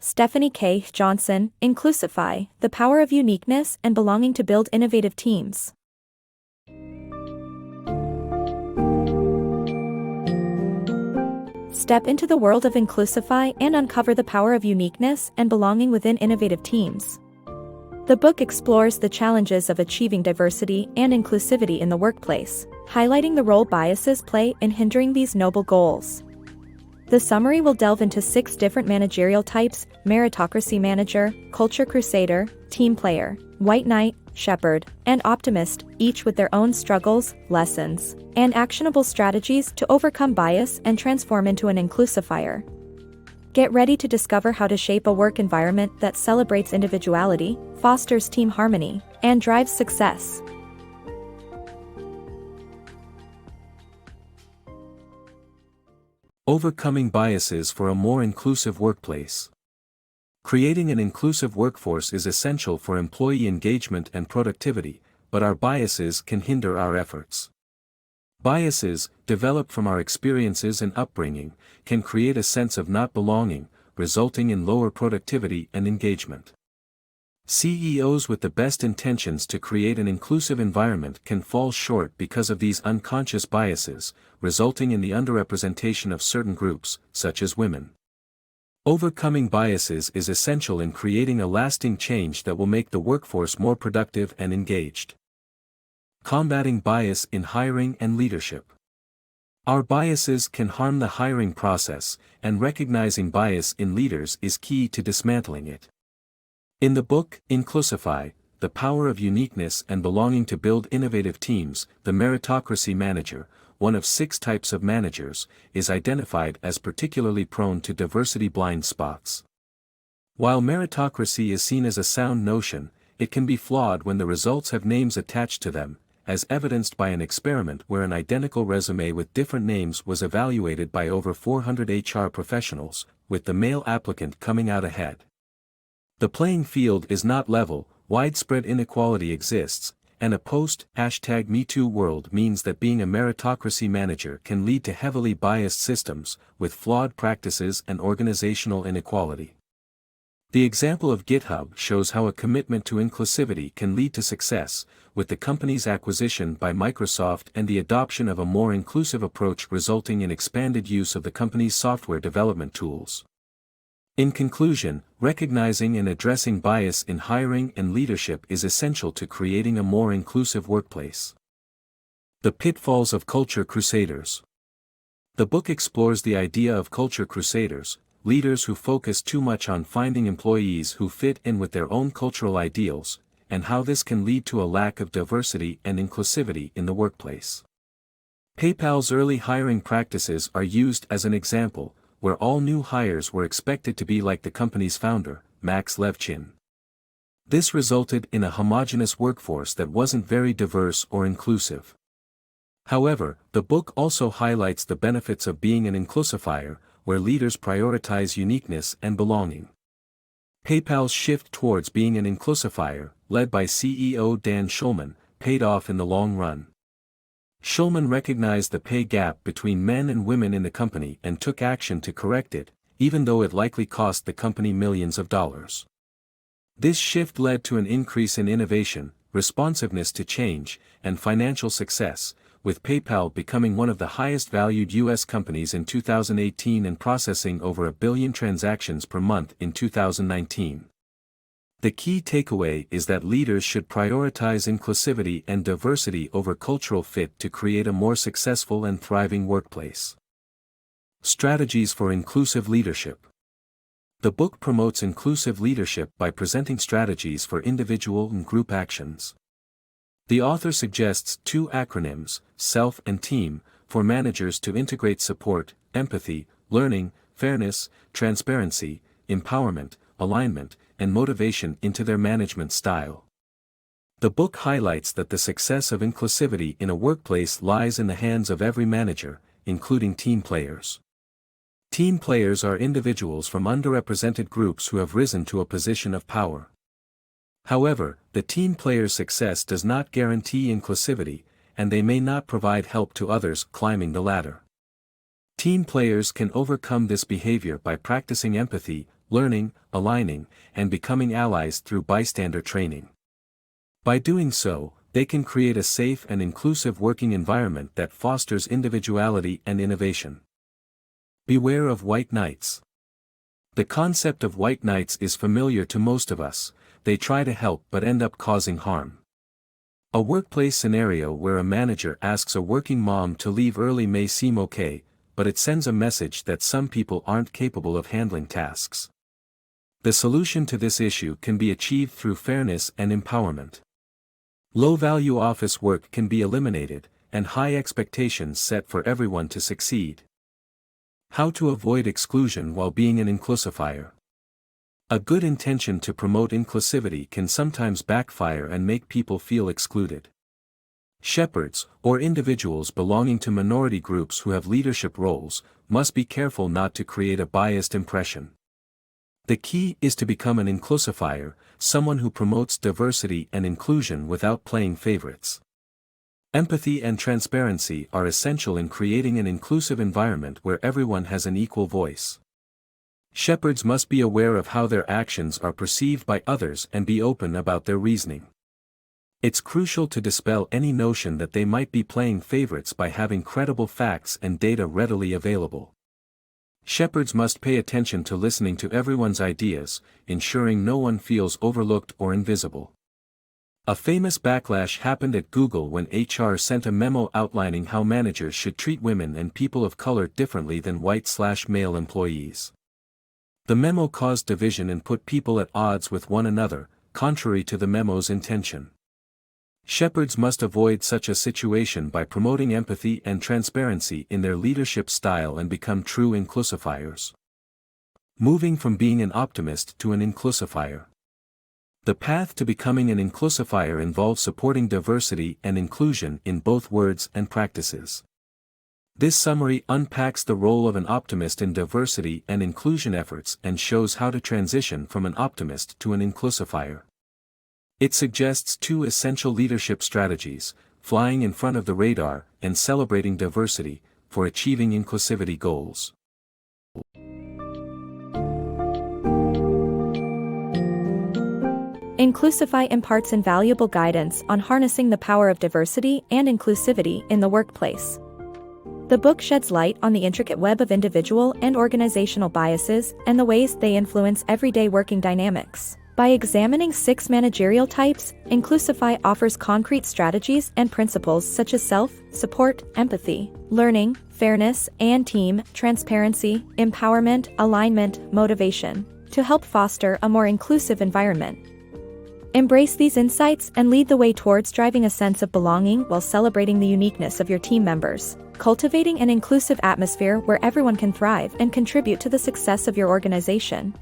StefanieKJohnson, Inclusify, The Power of Uniqueness and Belonging to Build Innovative Teams. Step into the world of Inclusify and uncover the power of uniqueness and belonging within innovative teams. The book explores the challenges of achieving diversity and inclusivity in the workplace, highlighting the role biases play in hindering these noble goals. The summary will delve into 6 different managerial types: meritocracy manager, culture crusader, team player, white knight, shepherd, and optimist, each with their own struggles, lessons, and actionable strategies to overcome bias and transform into an inclusifyer. Get ready to discover how to shape a work environment that celebrates individuality, fosters team harmony, and drives success. Overcoming biases for a more inclusive workplace. Creating an inclusive workforce is essential for employee engagement and productivity, but our biases can hinder our efforts. Biases, developed from our experiences and upbringing, can create a sense of not belonging, resulting in lower productivity and engagement. CEOs with the best intentions to create an inclusive environment can fall short because of these unconscious biases, resulting in the underrepresentation of certain groups, such as women. Overcoming biases is essential in creating a lasting change that will make the workforce more productive and engaged. Combating bias in hiring and leadership. Our biases can harm the hiring process, and recognizing bias in leaders is key to dismantling it. In the book, Inclusify, The Power of Uniqueness and Belonging to Build Innovative Teams, the meritocracy manager, one of 6 types of managers, is identified as particularly prone to diversity blind spots. While meritocracy is seen as a sound notion, it can be flawed when the results have names attached to them, as evidenced by an experiment where an identical resume with different names was evaluated by over 400 HR professionals, with the male applicant coming out ahead. The playing field is not level, widespread inequality exists, and a post-#MeToo world means that being a meritocracy manager can lead to heavily biased systems, with flawed practices and organizational inequality. The example of GitHub shows how a commitment to inclusivity can lead to success, with the company's acquisition by Microsoft and the adoption of a more inclusive approach resulting in expanded use of the company's software development tools. In conclusion, recognizing and addressing bias in hiring and leadership is essential to creating a more inclusive workplace. The Pitfalls of Culture Crusaders. The book explores the idea of culture crusaders, leaders who focus too much on finding employees who fit in with their own cultural ideals, and how this can lead to a lack of diversity and inclusivity in the workplace. PayPal's early hiring practices are used as an example, where all new hires were expected to be like the company's founder, Max Levchin. This resulted in a homogeneous workforce that wasn't very diverse or inclusive. However, the book also highlights the benefits of being an inclusifier, where leaders prioritize uniqueness and belonging. PayPal's shift towards being an inclusifier, led by CEO Dan Schulman, paid off in the long run. Schulman recognized the pay gap between men and women in the company and took action to correct it, even though it likely cost the company millions of dollars. This shift led to an increase in innovation, responsiveness to change, and financial success, with PayPal becoming one of the highest valued U.S. companies in 2018 and processing over 1 billion transactions per month in 2019. The key takeaway is that leaders should prioritize inclusivity and diversity over cultural fit to create a more successful and thriving workplace. Strategies for inclusive leadership. The book promotes inclusive leadership by presenting strategies for individual and group actions. The author suggests 2 acronyms, SELF and TEAM, for managers to integrate support, empathy, learning, fairness, transparency, empowerment, alignment, and motivation into their management style. The book highlights that the success of inclusivity in a workplace lies in the hands of every manager, including team players. Team players are individuals from underrepresented groups who have risen to a position of power. However, the team player's success does not guarantee inclusivity, and they may not provide help to others climbing the ladder. Team players can overcome this behavior by practicing empathy, learning, aligning, and becoming allies through bystander training. By doing so, they can create a safe and inclusive working environment that fosters individuality and innovation. Beware of white knights. The concept of white knights is familiar to most of us. They try to help but end up causing harm. A workplace scenario where a manager asks a working mom to leave early may seem okay, but it sends a message that some people aren't capable of handling tasks. The solution to this issue can be achieved through fairness and empowerment. Low-value office work can be eliminated, and high expectations set for everyone to succeed. How to avoid exclusion while being an Inclusifyer. A good intention to promote inclusivity can sometimes backfire and make people feel excluded. Shepherds, or individuals belonging to minority groups who have leadership roles, must be careful not to create a biased impression. The key is to become an Inclusifyer, someone who promotes diversity and inclusion without playing favorites. Empathy and transparency are essential in creating an inclusive environment where everyone has an equal voice. Shepherds must be aware of how their actions are perceived by others and be open about their reasoning. It's crucial to dispel any notion that they might be playing favorites by having credible facts and data readily available. Shepherds must pay attention to listening to everyone's ideas, ensuring no one feels overlooked or invisible. A famous backlash happened at Google when HR sent a memo outlining how managers should treat women and people of color differently than white/male employees. The memo caused division and put people at odds with one another, contrary to the memo's intention. Shepherds must avoid such a situation by promoting empathy and transparency in their leadership style and become true Inclusifyers. Moving from being an optimist to an Inclusifyer. The path to becoming an Inclusifyer involves supporting diversity and inclusion in both words and practices. This summary unpacks the role of an optimist in diversity and inclusion efforts and shows how to transition from an optimist to an Inclusifyer. It suggests two essential leadership strategies: flying in front of the radar and celebrating diversity, for achieving inclusivity goals. Inclusify imparts invaluable guidance on harnessing the power of diversity and inclusivity in the workplace. The book sheds light on the intricate web of individual and organizational biases and the ways they influence everyday working dynamics. By examining 6 managerial types, Inclusify offers concrete strategies and principles such as self-support, empathy, learning, fairness, and team, transparency, empowerment, alignment, motivation, to help foster a more inclusive environment. Embrace these insights and lead the way towards driving a sense of belonging while celebrating the uniqueness of your team members, cultivating an inclusive atmosphere where everyone can thrive and contribute to the success of your organization.